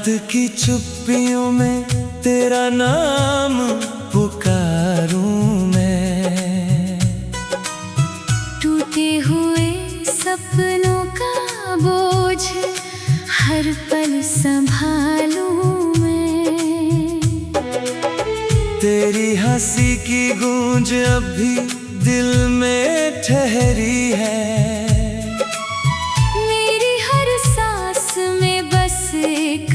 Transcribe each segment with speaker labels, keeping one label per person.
Speaker 1: रात की चुप्पियों में तेरा नाम पुकारूं मैं।
Speaker 2: टूटे हुए सपनों का बोझ हर पल संभालूं मैं।
Speaker 1: तेरी हंसी की गूंज अब भी दिल में ठहरी है।
Speaker 2: मेरी हर सांस में बस एक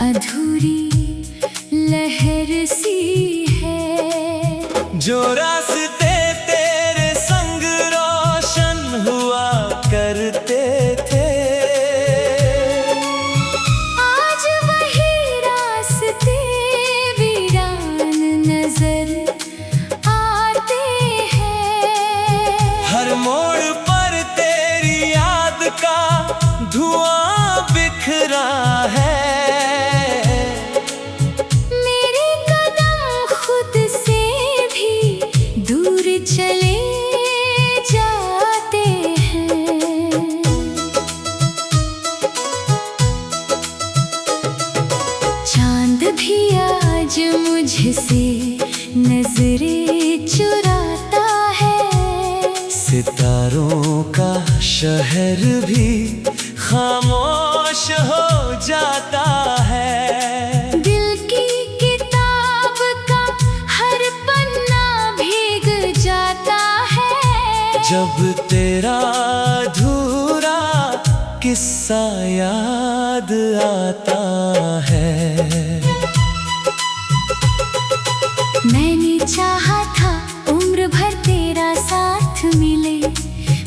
Speaker 2: अधूरी लहर सी है।
Speaker 1: जो रास्ते तेरे संग रोशन हुआ करते थे,
Speaker 2: आज वही रास्ते वीरान नजर आते हैं।
Speaker 1: हर मोड़ पर तेरी याद का धुआं बिखरा है।
Speaker 2: मेरे कदम खुद से भी दूर चले जाते हैं। चांद भी आज मुझसे नजरें चुराता है।
Speaker 1: सितारों का शहर भी खामोश हो जाता है।
Speaker 2: दिल की किताब का हर पन्ना भीग जाता है।
Speaker 1: जब तेरा अधूरा किस्सा याद आता है।
Speaker 2: मैंने चाहा था उम्र भर तेरा साथ मिले।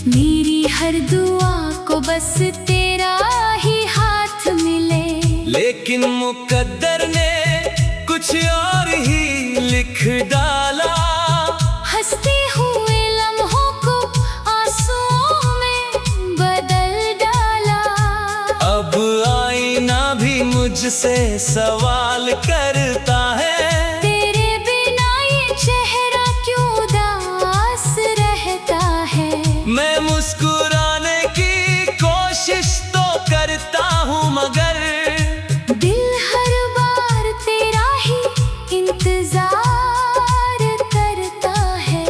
Speaker 2: मेरी हर दुआ को बस तेरा ही हाथ मिले।
Speaker 1: लेकिन मुकद्दर ने कुछ और ही लिख डाला।
Speaker 2: हंसते हुए लम्हों को आंसुओं में बदल डाला।
Speaker 1: अब आईना भी मुझसे सवाल करता है।
Speaker 2: तेरे बिना ये चेहरा क्यों उदास रहता है।
Speaker 1: मैं मुस्कुराने की कोशिश तो करता हूँ, मगर
Speaker 2: दिल हर बार तेरा ही इंतजार करता है।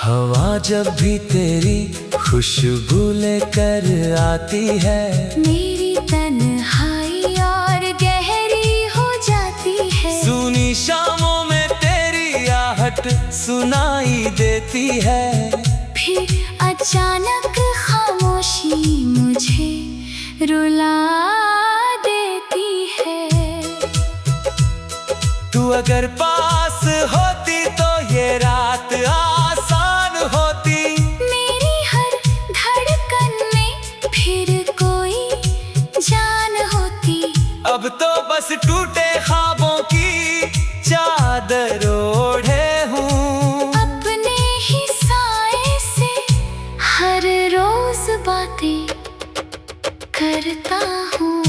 Speaker 1: हवा जब भी तेरी खुशबू लेकर आती है,
Speaker 2: मेरी तन्हाई और गहरी हो जाती है।
Speaker 1: सूनी शामों में तेरी आहट सुनाई देती है।
Speaker 2: फिर अचानक खामोशी मुझे रुला देती है।
Speaker 1: तू अगर पास होती तो ये रात आसान होती।
Speaker 2: मेरी हर धड़कन में फिर कोई जान होती।
Speaker 1: अब तो बस टूटे ख्वाबों की चादर ओढ़े हूँ।
Speaker 2: अपने ही साए से हर रोज बातें करता हूँ।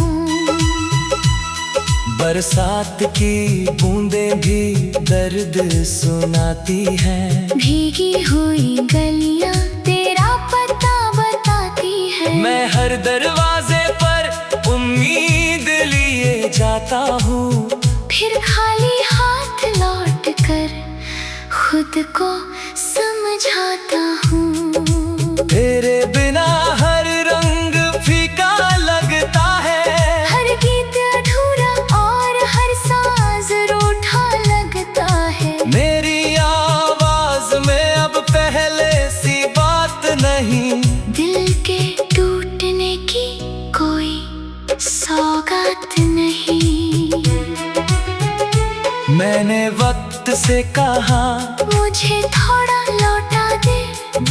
Speaker 1: बरसात की बूंदें भी दर्द सुनाती हैं।
Speaker 2: भीगी हुई गलियां तेरा पता बताती है।
Speaker 1: मैं हर दरवाजे पर उम्मीद लिए जाता हूँ।
Speaker 2: फिर खाली हाथ लौट कर खुद को समझाता हूँ।
Speaker 1: तेरे बिना हर रंग फीका लगता है।
Speaker 2: हर गीत अधूरा और हर साज रूठा लगता है।
Speaker 1: मेरी आवाज में अब पहले सी बात नहीं।
Speaker 2: दिल के टूटने की कोई सौगात नहीं।
Speaker 1: मैंने वक्त से कहा
Speaker 2: मुझे थोड़ा लौटा दे।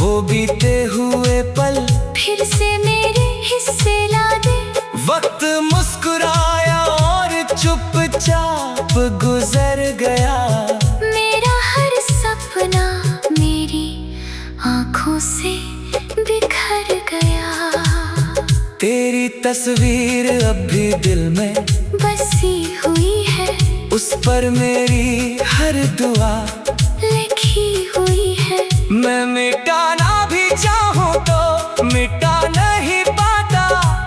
Speaker 1: वो बीते हुए पल
Speaker 2: फिर से मेरे हिस्से ला दे।
Speaker 1: वक्त मुस्कुराया और चुपचाप गुजर गया।
Speaker 2: मेरा हर सपना मेरी आँखों से बिखर गया।
Speaker 1: तेरी तस्वीर अब भी दिल में
Speaker 2: बसी हुई है।
Speaker 1: उस पर मेरी हर दुआ
Speaker 2: लिखी हुई है।
Speaker 1: मैं मिटाना भी चाहूँ तो मिटा नहीं पाता।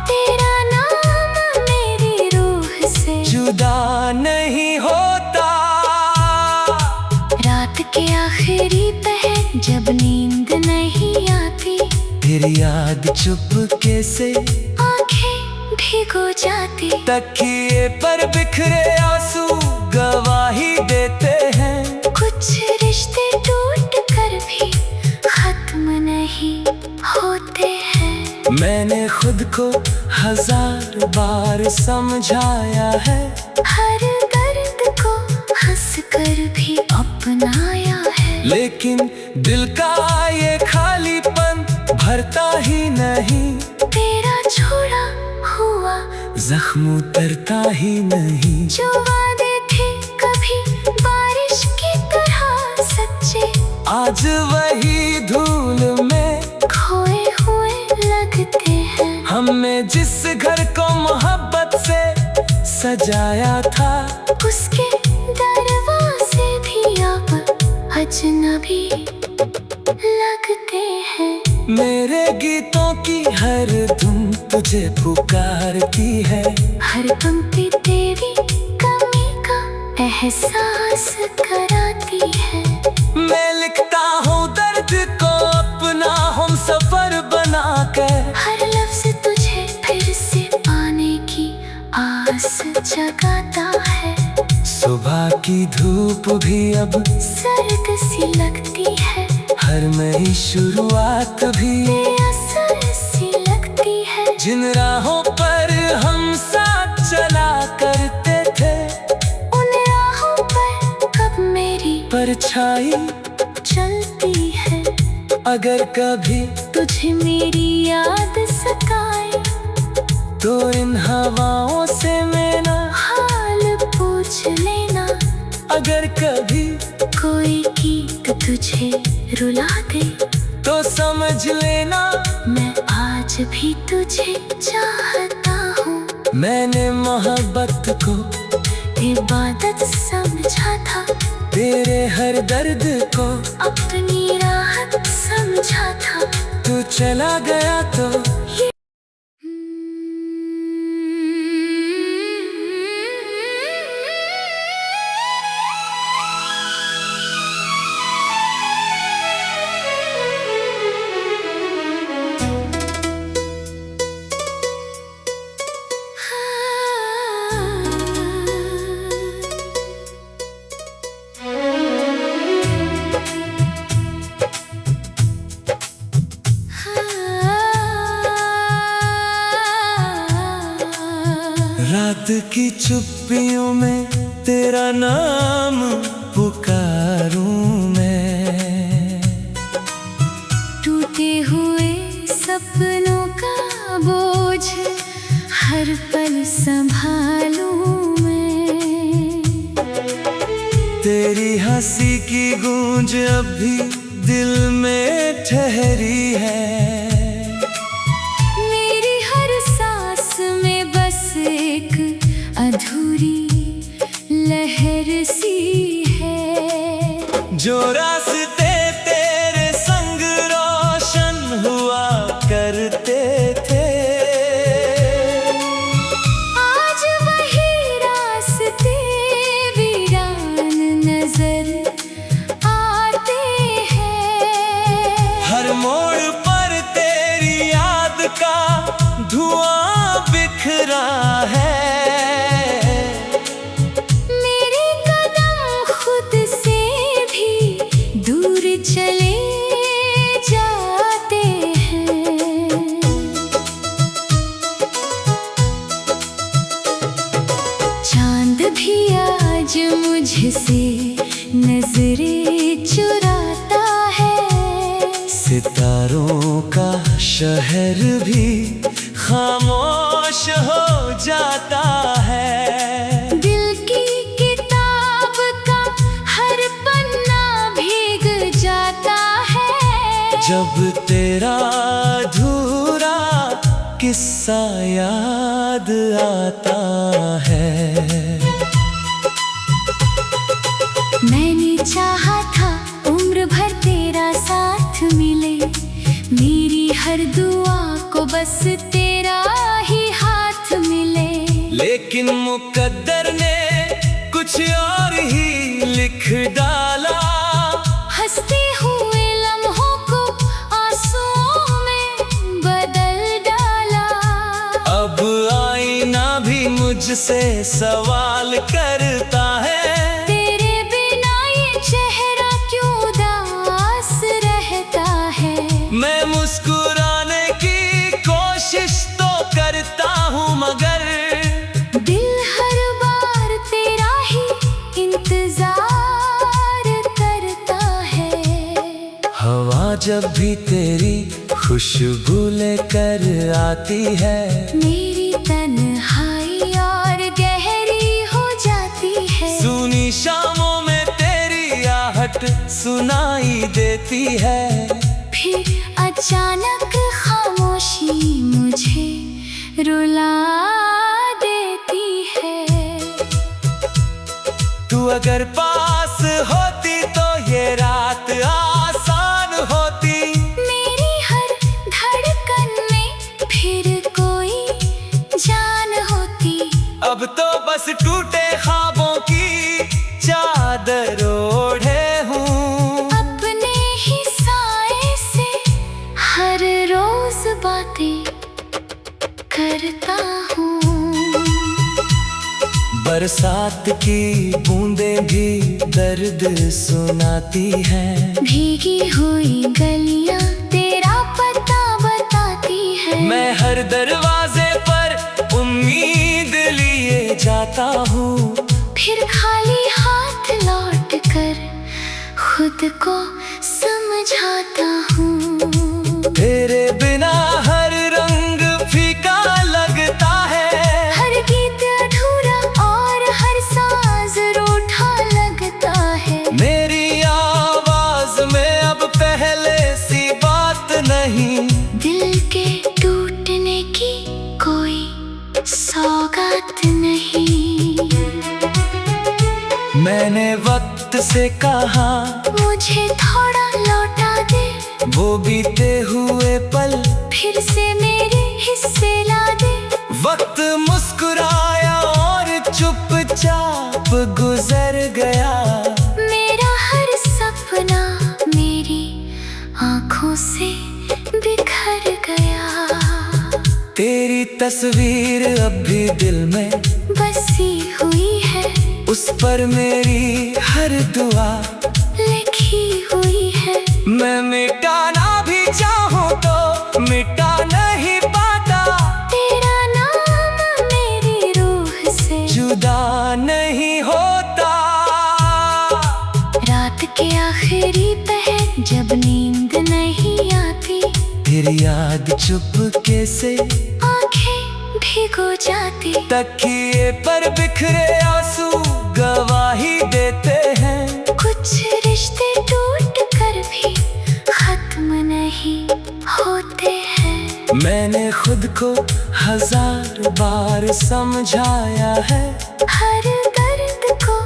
Speaker 2: तेरा नाम मेरी रूह
Speaker 1: तेरी याद चुपके से
Speaker 2: आंखें भिगो जाती,
Speaker 1: तकिए पर बिखरे आंसू गवाही देते हैं।
Speaker 2: कुछ रिश्ते टूट कर भी खत्म नहीं होते हैं।
Speaker 1: मैंने खुद को 1000 बार समझाया है,
Speaker 2: हर दर्द को हंस कर भी अपनाया है।
Speaker 1: लेकिन दिल का ये खालीपन भरता ही नहीं,
Speaker 2: तेरा छोड़ा हुआ
Speaker 1: जख्म उतरता ही नहीं।
Speaker 2: जो वादे थे कभी बारिश की तरह सच्चे,
Speaker 1: आज वही धूल में
Speaker 2: खोए हुए लगते हैं।
Speaker 1: हमने जिस घर को मोहब्बत से सजाया था,
Speaker 2: उसके दरवाजे भी अब अजनबी लगते हैं।
Speaker 1: मेरे गीतों की हर धुन तुझे पुकारती है,
Speaker 2: हर पंक्ति तेरी कमी का एहसास कराती है।
Speaker 1: मैं लिखता हूँ दर्द को अपना हम सफर बना कर,
Speaker 2: हर लफ्ज तुझे फिर से पाने की आस जगाता है।
Speaker 1: सुबह की धूप भी अब
Speaker 2: सर्द सी लगती है,
Speaker 1: हर नई शुरुआत भी
Speaker 2: बेअसर सी लगती है।
Speaker 1: जिन राहों पर हम साथ चला करते थे,
Speaker 2: उन राहों पर कब मेरी
Speaker 1: परछाई
Speaker 2: चलती है।
Speaker 1: अगर कभी
Speaker 2: तुझे मेरी याद सताए,
Speaker 1: तो इन हवाओं से मेरा
Speaker 2: हाल पूछ लेना।
Speaker 1: अगर कभी
Speaker 2: कोई गीत तुझे रुला दे,
Speaker 1: तो समझ लेना
Speaker 2: मैं आज भी तुझे चाहता हूँ।
Speaker 1: मैंने मोहब्बत को
Speaker 2: इबादत समझा था,
Speaker 1: तेरे हर दर्द को
Speaker 2: अपनी राहत समझा था।
Speaker 1: तू चला गया तो रात की चुप्पियों में तेरा नाम पुकारूं मैं।
Speaker 2: टूटे हुए सपनों का बोझ हर पल संभालूं मैं।
Speaker 1: तेरी हंसी की गूंज अब भी दिल में ठहरी है,
Speaker 2: मेरी हर सांस में बस एक अधूरी लहर सी है।
Speaker 1: जो रास्ते तेरे संग रोशन हुआ करते थे,
Speaker 2: आज वही रास्ते वीरान नजर आते हैं।
Speaker 1: हर मोड़ पर तेरी याद का धुआं बिखरा है।
Speaker 2: मेरे कदम खुद से भी दूर चले जाते हैं। चांद भी आज मुझसे नजरें चुराता है।
Speaker 1: सितारों का शहर भी खामोश हो जाता है।
Speaker 2: दिल की किताब का हर पन्ना भीग जाता है।
Speaker 1: जब तेरा अधूरा किस्सा याद आता है।
Speaker 2: मैंने चाहा था उम्र भर तेरा साथ मिले, मेरी हर दुआ को बस तेरा ही हाथ मिले।
Speaker 1: लेकिन मुकद्दर ने कुछ और ही लिख डाला।
Speaker 2: हंसते हुए लम्हों को आंसुओं में
Speaker 1: मुझसे सवाल करता है,
Speaker 2: तेरे बिना ये चेहरा क्यों उदास रहता है।
Speaker 1: मैं मुस्कुराने की कोशिश तो करता हूँ मगर
Speaker 2: दिल हर बार तेरा ही इंतजार करता है।
Speaker 1: हवा जब भी तेरी खुशबू लेकर आती है,
Speaker 2: मेरी तन्हाई और गहरी हो जाती है।
Speaker 1: सूनी शामों में तेरी आहट सुनाई देती है।
Speaker 2: फिर अचानक खामोशी मुझे रुला देती है।
Speaker 1: तू अगर पास होती तो ये रात आसान होती,
Speaker 2: मेरी हर धड़कन में फिर कोई जान होती।
Speaker 1: अब तो बस टूटे ख्वाबों की चादर ओढ़े हूँ।
Speaker 2: अपने ही साए से हर रोज बातें करता हूँ।
Speaker 1: बरसात की बूंदें भी दर्द सुनाती हैं,
Speaker 2: भीगी हुई गलियां तेरा पता बताती है।
Speaker 1: मैं हर दरवाजे पर उम्मीद लिए जाता हूँ,
Speaker 2: फिर खाली हाथ लौट कर खुद को समझाता हूँ।
Speaker 1: तेरे बिना हर रंग फीका लगता है,
Speaker 2: हर गीत अधूरा और हर साज रूठा लगता है।
Speaker 1: मेरी आवाज में अब पहले सी बात नहीं,
Speaker 2: दिल के टूटने की कोई सौगात नहीं।
Speaker 1: मैंने वक्त से कहा
Speaker 2: मुझे थोड़ा लौटा दे,
Speaker 1: वो बीते हुए पल
Speaker 2: फिर से मेरे हिस्से ला दे।
Speaker 1: वक्त मुस्कुराया और चुपचाप गुजर गया।
Speaker 2: मेरा हर सपना मेरी आंखों से बिखर गया।
Speaker 1: तेरी तस्वीर अब भी दिल में
Speaker 2: बसी हुई है,
Speaker 1: उस पर मेरी हर दुआ
Speaker 2: लिखी हुई है।
Speaker 1: मैं मिटाना भी चाहूँ तो मिटा नहीं पाता,
Speaker 2: तेरा नाम मेरी रूह से
Speaker 1: जुदा नहीं होता।
Speaker 2: रात के आखिरी पहर जब नींद नहीं आती,
Speaker 1: तेरी याद चुपके से
Speaker 2: आंखें भिगो जाती।
Speaker 1: तकिए पर बिखरे आंसू गवाही देते हैं,
Speaker 2: कुछ रिश्ते टूट कर भी खत्म नहीं होते हैं।
Speaker 1: मैंने खुद को 1000 बार समझाया है,
Speaker 2: हर दर्द को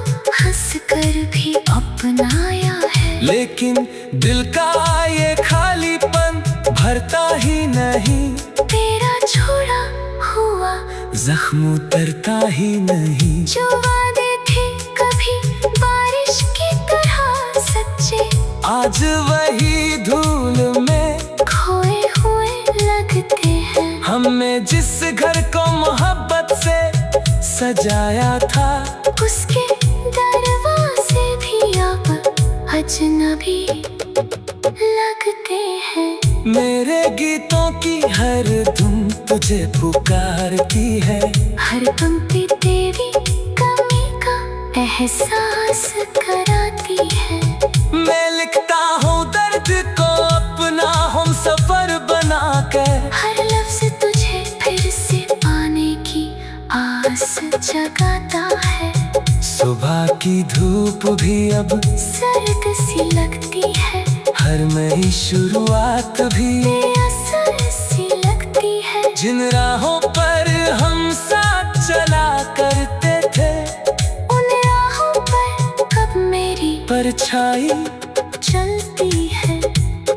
Speaker 2: हंस कर भी अपनाया है।
Speaker 1: लेकिन दिल का ये खालीपन भरता ही नहीं,
Speaker 2: तेरा छोड़ा हुआ
Speaker 1: जख्म उतरता ही नहीं।
Speaker 2: जो वादे थे कभी बारिश की तरह सच्चे,
Speaker 1: आज वही धूल में
Speaker 2: खोए हुए लगते हैं।
Speaker 1: हमने जिस घर को मोहब्बत से सजाया था,
Speaker 2: उसके दरवाजे भी अब अजनबी लगते हैं।
Speaker 1: मेरे गीतों की हर धुन तुझे पुकारती है,
Speaker 2: हर पंक्ति तेरी कमी का एहसास कराती है।
Speaker 1: मैं लिखता हूँ दर्द को अपना हम सफर बनाकर,
Speaker 2: हर लफ्ज तुझे फिर से पाने की आस जगाता है।
Speaker 1: सुबह की धूप भी अब
Speaker 2: सर्द सी लगती है,
Speaker 1: हर नई शुरुआत भी
Speaker 2: बेअसर सी लगती है।
Speaker 1: जिन राहों पर हम साथ चला करते थे,
Speaker 2: उन राहों पर कब मेरी
Speaker 1: परछाई
Speaker 2: चलती है।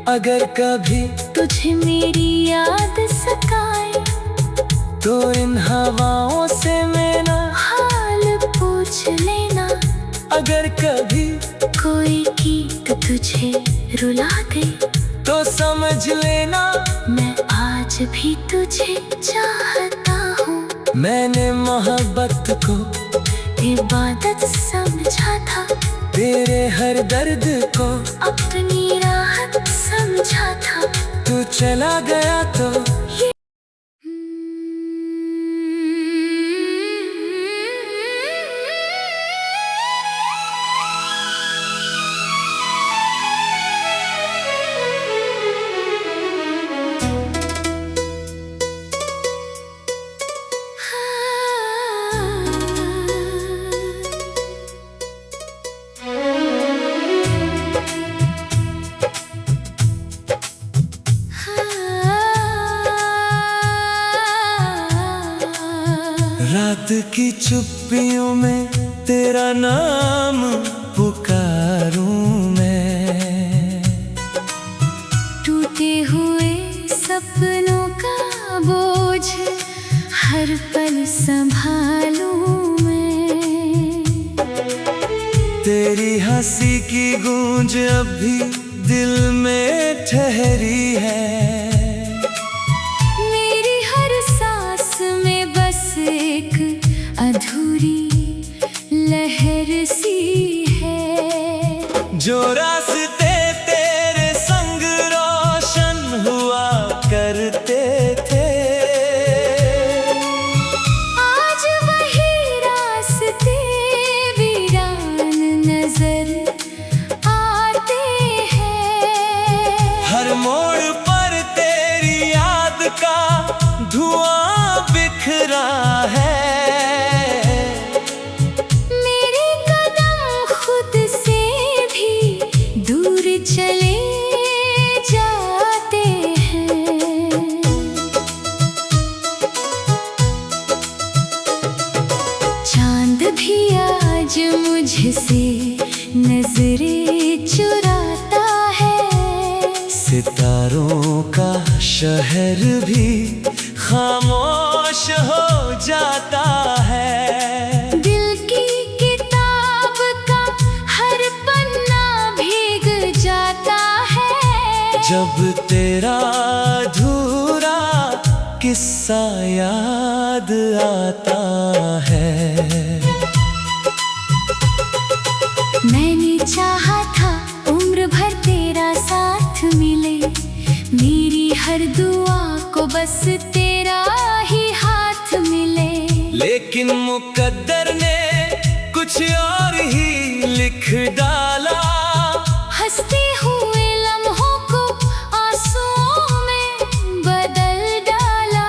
Speaker 1: अगर कभी
Speaker 2: तुझे मेरी याद सताए,
Speaker 1: तो इन हवाओं से मेरा
Speaker 2: हाल पूछ लेना।
Speaker 1: अगर कभी
Speaker 2: कोई गीत तुझे रुला दे,
Speaker 1: तो समझ लेना
Speaker 2: मैं आज भी तुझे चाहता हूँ।
Speaker 1: मैंने मोहब्बत को
Speaker 2: इबादत समझा था,
Speaker 1: तेरे हर दर्द को
Speaker 2: अपनी राहत समझा था।
Speaker 1: तू चला गया तो रात की चुप्पियों में तेरा नाम पुकारूं मैं।
Speaker 2: टूटे हुए सपनों का बोझ हर पल संभालूं मैं।
Speaker 1: तेरी हंसी की गूंज अब भी दिल में ठहरी है।
Speaker 2: अधूरी लहर सी है।
Speaker 1: जो रास्ते तेरे संग रोशन हुआ करते थे,
Speaker 2: आज वही रास्ते वीरान नजर आते हैं।
Speaker 1: हर मोड़ पर तेरी याद का धुआं बिखरा है।
Speaker 2: चले जाते हैं। चांद भी आज मुझसे नजरें चुराता है।
Speaker 1: सितारों का शहर भी खामोश हो जाता है। जब तेरा अधूरा किस्सा याद आता है।
Speaker 2: मैंने चाहा था उम्र भर तेरा साथ मिले, मेरी हर दुआ को बस तेरा ही हाथ मिले।
Speaker 1: लेकिन मुकद्दर ने कुछ और ही लिख डाला।
Speaker 2: हंसते हुए लम्हों को आंसुओं में बदल डाला।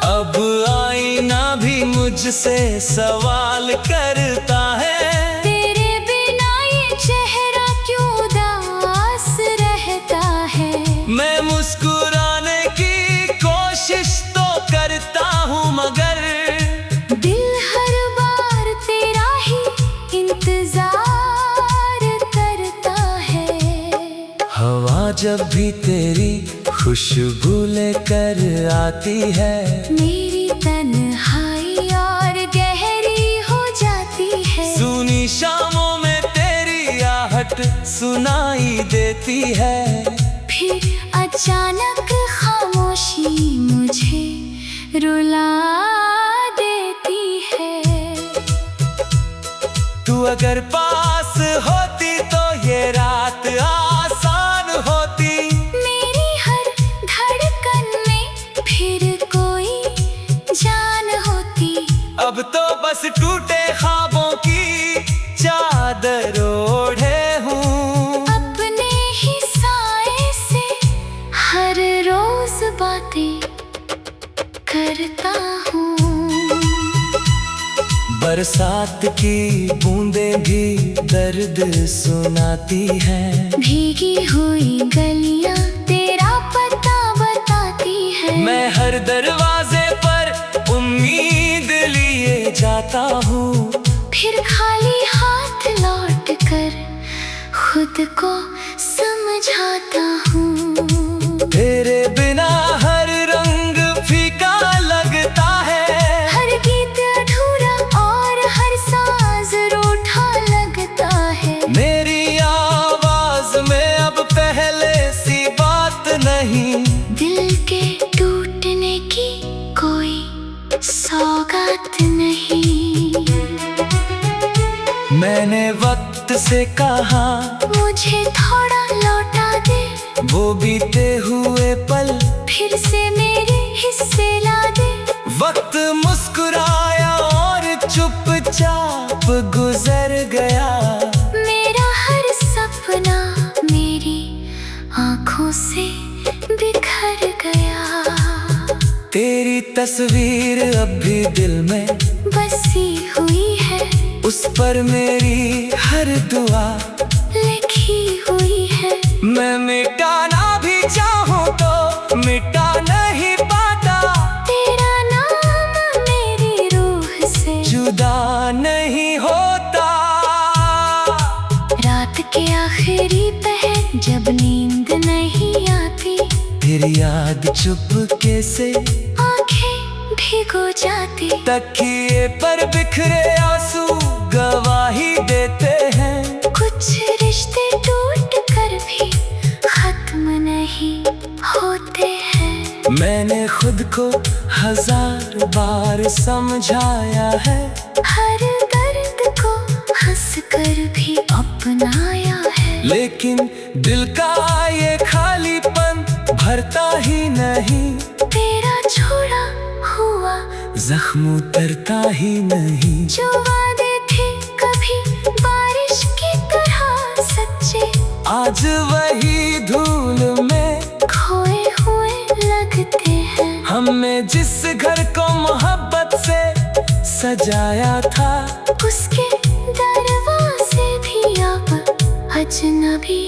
Speaker 1: अब आईना भी मुझसे सवाल करता है,
Speaker 2: तेरे बिना ये चेहरा क्यों उदास रहता है।
Speaker 1: मैं मुस्कुराने की कोशिश तो करता हूँ, मगर
Speaker 2: दिल हर बार तेरा ही इंतजार करता है।
Speaker 1: हवा जब भी तेरी खुशबू लेकर आती है,
Speaker 2: मेरी तन्हाई और गहरी हो जाती है।
Speaker 1: सूनी शामों में तेरी आहट सुनाई देती है।
Speaker 2: फिर अचानक खामोशी मुझे रुला देती है।
Speaker 1: तू अगर पास होती तो ये रात आसान होती।
Speaker 2: मेरी हर धड़कन में फिर कोई जान होती।
Speaker 1: अब तो बस टूटे ख्वाबों की चादर ओढ़े हूँ।
Speaker 2: अपने ही साए से हर रोज बातें करता हूँ।
Speaker 1: बरसात की बूंदें भी दर्द सुनाती हैं।
Speaker 2: भीगी हुई गलियां तेरा पता बताती है।
Speaker 1: मैं हर दरवाजे पर उम्मीद लिए जाता हूँ।
Speaker 2: फिर खाली हाथ लौट कर खुद को समझाता हूँ।
Speaker 1: तेरे बिना हर रंग फीका लगता है।
Speaker 2: हर गीत अधूरा और हर साज रूठा लगता है।
Speaker 1: मेरी आवाज में अब पहले सी बात नहीं।
Speaker 2: दिल के टूटने की कोई सौगात बात नहीं।
Speaker 1: मैंने वक्त से कहा
Speaker 2: मुझे थोड़ा लौटा दे,
Speaker 1: वो बीते हुए पल
Speaker 2: फिर से मेरे हिस्से ला दे।
Speaker 1: वक्त मुस्कुराया और चुपचाप गुजर गया।
Speaker 2: मेरा हर सपना मेरी आंखों से बिखर गया।
Speaker 1: तेरी तस्वीर अब भी दिल में
Speaker 2: बसी हुई है,
Speaker 1: उस पर मेरी हर दुआ
Speaker 2: लिखी हुई है।
Speaker 1: मैं मिटाना भी चाहूँ तो मिटा नहीं पाता।
Speaker 2: तेरा नाम मेरी रूह से
Speaker 1: जुदा नहीं होता।
Speaker 2: रात के आखिरी पहर जब नींद नहीं आती,
Speaker 1: तेरी याद चुपके से
Speaker 2: आंखें भिगो जाती।
Speaker 1: तकिए पर बिखरे आंसू गवाही देते हैं।
Speaker 2: कुछ रिश्ते टूट कर भी खत्म नहीं होते हैं।
Speaker 1: मैंने खुद को 1000 बार समझाया है।
Speaker 2: हर दर्द को हंस कर भी अपनाया है।
Speaker 1: लेकिन दिल का ये खालीपन भरता ही नहीं।
Speaker 2: तेरा छोड़ा हुआ
Speaker 1: जख्म उतरता ही नहीं।
Speaker 2: जो वादे थे कभी बारिश की तरह सच्चे,
Speaker 1: आज वही धूल में
Speaker 2: खोए हुए लगते हैं।
Speaker 1: हमने जिस घर को मोहब्बत से सजाया था,
Speaker 2: उसके दरवाजे भी अब अजनबी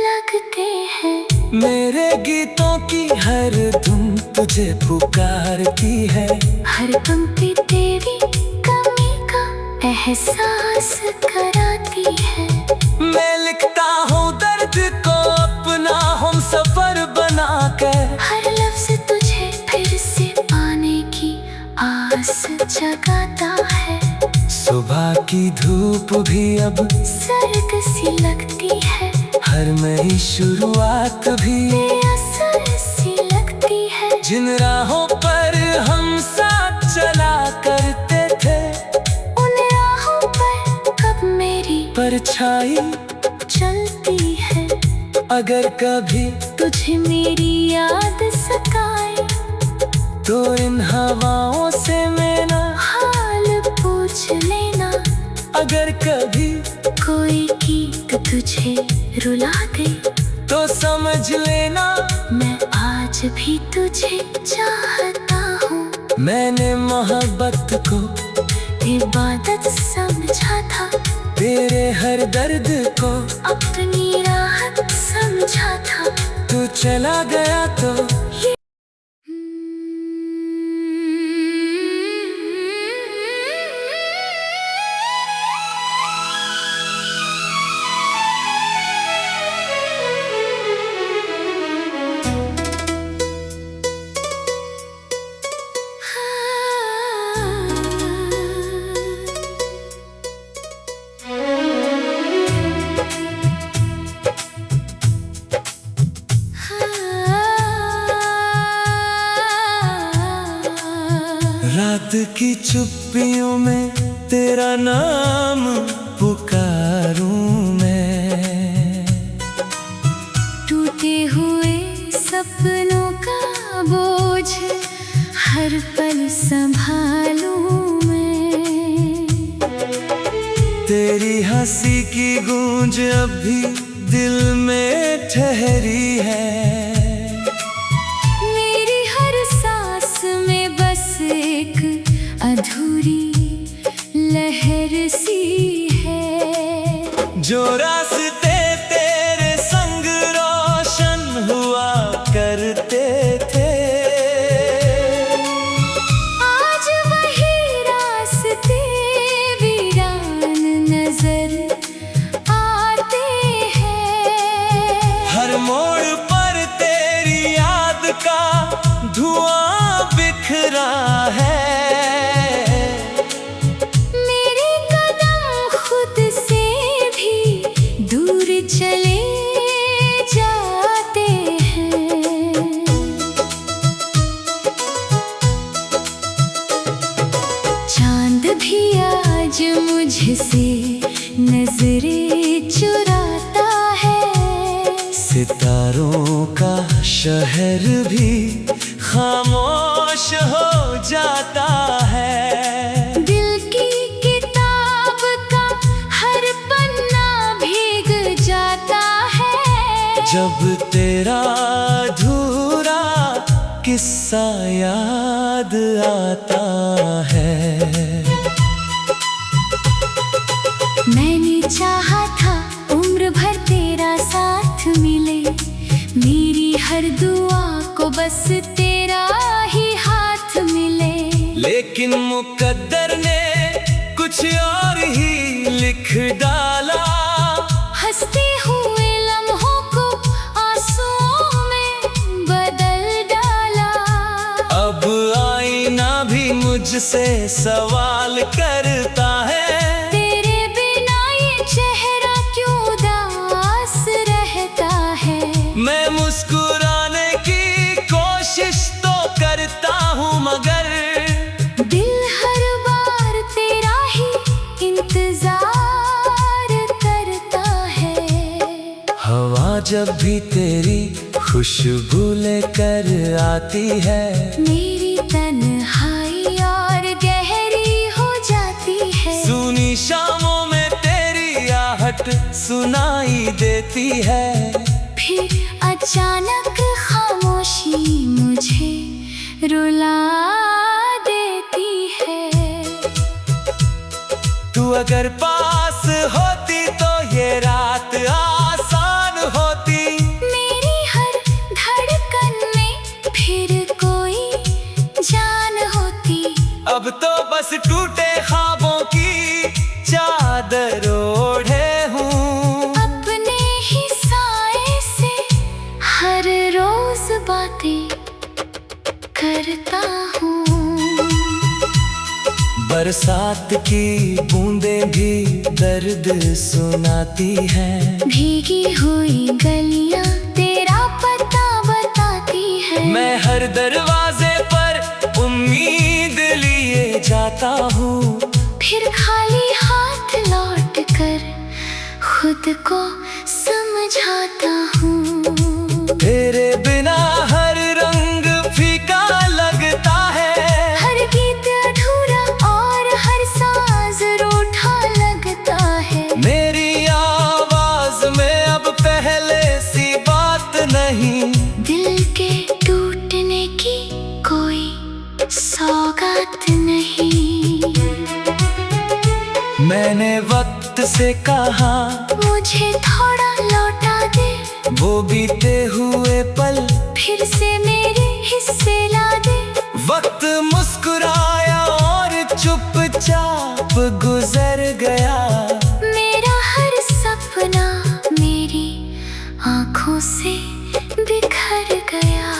Speaker 2: लगते हैं।
Speaker 1: मेरे गीतों की हर धुन तुझे पुकारती है।
Speaker 2: हर पंक्ति तेरी कमी का एहसास कराती है।
Speaker 1: मैं लिखता हूँ दर्द को अपना हम सफर बनाकर।
Speaker 2: हर लफ्ज तुझे फिर से पाने की आस जगाता है।
Speaker 1: सुबह की धूप भी अब
Speaker 2: सर्द सी लगती है।
Speaker 1: हर नई शुरुआत भी
Speaker 2: बेअसर सी लगती है।
Speaker 1: जिन राहों पर हम साथ चला करते थे,
Speaker 2: उन राहों पर कब मेरी
Speaker 1: परछाई
Speaker 2: चलती है।
Speaker 1: अगर कभी
Speaker 2: तुझे मेरी याद सताए,
Speaker 1: तो इन हवाओं से मेरा
Speaker 2: हाल पूछ लेना।
Speaker 1: अगर कभी
Speaker 2: कोई गीत तुझे रुला दे,
Speaker 1: तो समझ लेना
Speaker 2: मैं आज भी तुझे चाहता हूँ।
Speaker 1: मैंने मोहब्बत को
Speaker 2: इबादत समझा था,
Speaker 1: तेरे हर दर्द को
Speaker 2: अपनी राहत समझा था।
Speaker 1: तू चला गया तो रात की चुप्पियों में तेरा नाम पुकारूं मैं।
Speaker 2: टूटे हुए सपनों का बोझ हर पल संभालूं मैं।
Speaker 1: तेरी हंसी की गूंज अब भी दिल में ठहरी है।
Speaker 2: मेरी हर सांस में बस एक अधूरी लहर सी है।
Speaker 1: जो रास्ते तेरे संग रोशन हुआ करते थे,
Speaker 2: आज वही रास्ते वीरान नजर आते हैं।
Speaker 1: हर मोड़ पर तेरी याद का धुआं बिखरा है।
Speaker 2: मेरे कदम खुद से भी दूर चले जाते हैं। रोज मुझसे नजरें चुराता है।
Speaker 1: सितारों का शहर भी खामोश हो जाता है।
Speaker 2: दिल की किताब का हर पन्ना भीग जाता है।
Speaker 1: जब तेरा अधूरा किस्सा याद आता है।
Speaker 2: मैंने चाहा था उम्र भर तेरा साथ मिले, मेरी हर दुआ को बस तेरा ही हाथ मिले।
Speaker 1: लेकिन मुकद्दर ने कुछ और ही लिख डाला।
Speaker 2: हंसते हुए लम्हों को आंसुओं में बदल डाला।
Speaker 1: अब आईना भी मुझसे सवाल करता है।
Speaker 2: तेरे बिना ये चेहरा क्यों उदास रहता है।
Speaker 1: मैं मुस्कुराने की कोशिश तो करता हूँ, मगर
Speaker 2: दिल हर बार तेरा ही इंतजार करता है।
Speaker 1: हवा जब भी तेरी खुशबू लेकर आती है,
Speaker 2: मेरी तन्हाई और गहरी हो जाती है।
Speaker 1: सूनी शामों में तेरी आहट सुनाई देती है।
Speaker 2: फिर अचानक खामोशी मुझे रुला देती है।
Speaker 1: तू अगर पास होती तो ये रात आसान होती।
Speaker 2: मेरी हर धड़कन में फिर कोई जान होती।
Speaker 1: अब तो बस टूटे ख्वाबों की चादर ओढ़े हूँ।
Speaker 2: अपने ही साए से हर रोज बातें करता हूँ।
Speaker 1: बरसात की बूंदें भी दर्द सुनाती हैं।
Speaker 2: भीगी हुई गलियां तेरा पता बताती है।
Speaker 1: मैं हर दरवाजे पर उम्मीद लिए जाता हूँ।
Speaker 2: फिर खाली हाथ लौट कर खुद को समझाता हूँ।
Speaker 1: तेरे बिना हर रंग फीका लगता है।
Speaker 2: हर गीत अधूरा और हर साज रूठा लगता है।
Speaker 1: मेरी आवाज में अब पहले सी बात नहीं।
Speaker 2: दिल के टूटने की कोई सौगात नहीं।
Speaker 1: मैंने वक्त से कहा
Speaker 2: मुझे थोड़ा लौटा दे।
Speaker 1: वो बीते हुए पल
Speaker 2: फिर से मेरे हिस्से ला दे।
Speaker 1: वक्त मुस्कुराया और चुपचाप गुजर गया।
Speaker 2: मेरा हर सपना मेरी आँखों से बिखर गया।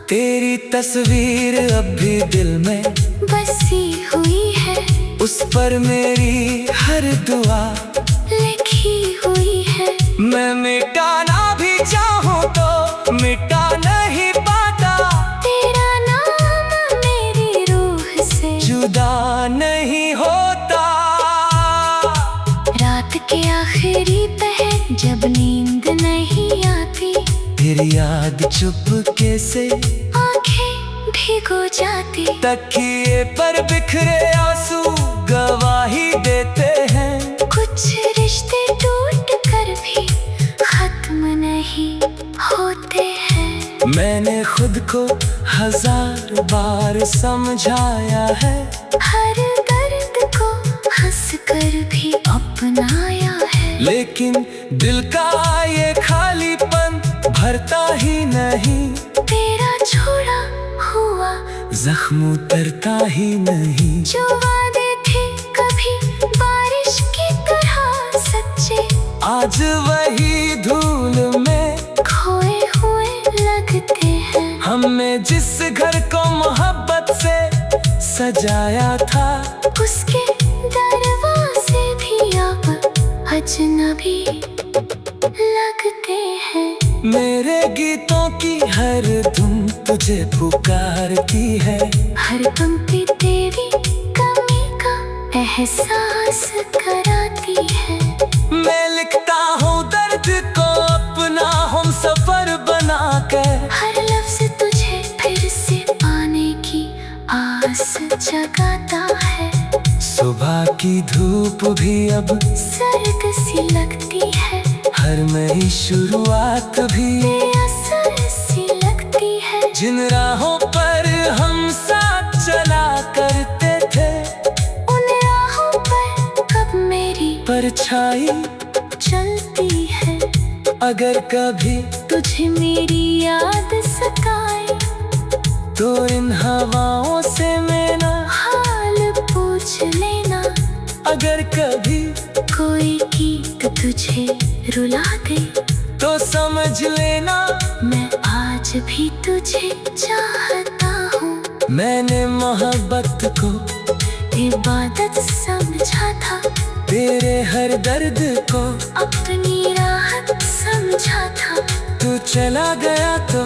Speaker 1: तेरी तस्वीर अब भी दिल में
Speaker 2: बसी हुई है।
Speaker 1: उस पर मेरी हर दुआ
Speaker 2: लिखी हुई है।
Speaker 1: मैं मिटाना भी चाहूँ तो मिटा नहीं पाता।
Speaker 2: तेरा नाम मेरी रूह से
Speaker 1: जुदा नहीं होता।
Speaker 2: रात के आखिरी पहर जब नींद नहीं आती,
Speaker 1: फिर याद चुपके से
Speaker 2: आंखें भिगो जाती।
Speaker 1: तकिए पर बिखरे आंसू गवाही देते हैं।
Speaker 2: कुछ रिश्ते टूट कर भी खत्म नहीं होते हैं।
Speaker 1: मैंने खुद को 1000 बार समझाया है।
Speaker 2: हर दर्द को हंस कर भी अपनाया है।
Speaker 1: लेकिन दिल का ये खालीपन भरता ही नहीं।
Speaker 2: तेरा छोड़ा हुआ
Speaker 1: जख्म उतरता ही नहीं।
Speaker 2: जो वादे थे कभी बारिश की तरह सच्चे,
Speaker 1: आज वही धूल में
Speaker 2: खोए हुए लगते हैं।
Speaker 1: हमने जिस घर को मोहब्बत से सजाया था,
Speaker 2: उसके दरवाजे भी अब अजनबी लगते हैं।
Speaker 1: मेरे गीतों की हर धुन तुझे पुकारती है।
Speaker 2: हर पंक्ति तेरी कमी का एहसास कराती है।
Speaker 1: मैं लिखता हूँ दर्द को अपना हम सफर बना कर,
Speaker 2: हर लफ्ज तुझे फिर से पाने की आस जगाता है।
Speaker 1: सुबह की धूप भी अब
Speaker 2: सर्द सी लगती है,
Speaker 1: हर नई शुरुआत भी
Speaker 2: बेअसर सी लगती है।
Speaker 1: जिन राहों पर हम साथ चला करते थे,
Speaker 2: उन राहों पर कब मेरी
Speaker 1: परछाई
Speaker 2: चलती है।
Speaker 1: अगर कभी
Speaker 2: तुझे मेरी याद सताए,
Speaker 1: तो इन हवाओं से मेरा
Speaker 2: हाल पूछ लेना।
Speaker 1: अगर कभी
Speaker 2: कोई गीत तुझे रुला दे,
Speaker 1: तो समझ लेना
Speaker 2: मैं आज भी तुझे चाहता हूँ।
Speaker 1: मैंने मोहब्बत को
Speaker 2: इबादत समझा था,
Speaker 1: तेरे हर दर्द को
Speaker 2: अपनी राहत समझा था।
Speaker 1: तू चला गया तो